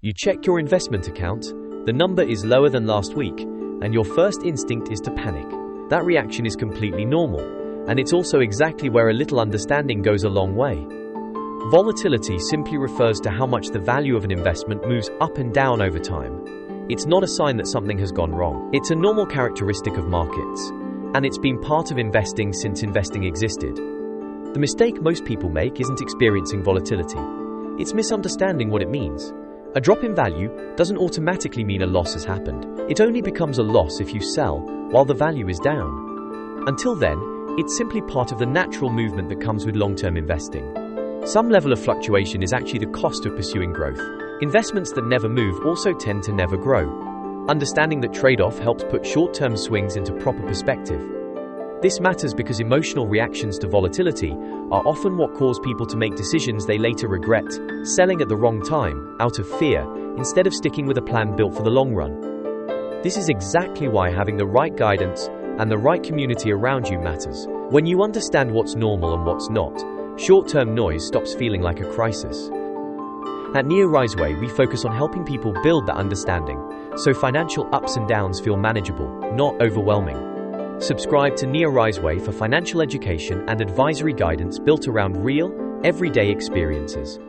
You check your investment account, the number is lower than last week, and your first instinct is to panic. That reaction is completely normal, and it's also exactly where a little understanding goes a long way. Volatility simply refers to how much the value of an investment moves up and down over time. It's not a sign that something has gone wrong. It's a normal characteristic of markets, and it's been part of investing since investing existed. The mistake most people make isn't experiencing volatility. It's misunderstanding what it means. A drop in value doesn't automatically mean a loss has happened. It only becomes a loss if you sell while the value is down. Until then, it's simply part of the natural movement that comes with long-term investing. Some level of fluctuation is actually the cost of pursuing growth. Investments that never move also tend to never grow. Understanding that trade-off helps put short-term swings into proper perspective. This matters because emotional reactions to volatility are often what cause people to make decisions they later regret, selling at the wrong time, out of fear, instead of sticking with a plan built for the long run. This is exactly why having the right guidance and the right community around you matters. When you understand what's normal and what's not, short-term noise stops feeling like a crisis. At NeoRiseWay, we focus on helping people build that understanding, so financial ups and downs feel manageable, not overwhelming. Subscribe to NeoRiseWay for financial education and advisory guidance built around real, everyday experiences.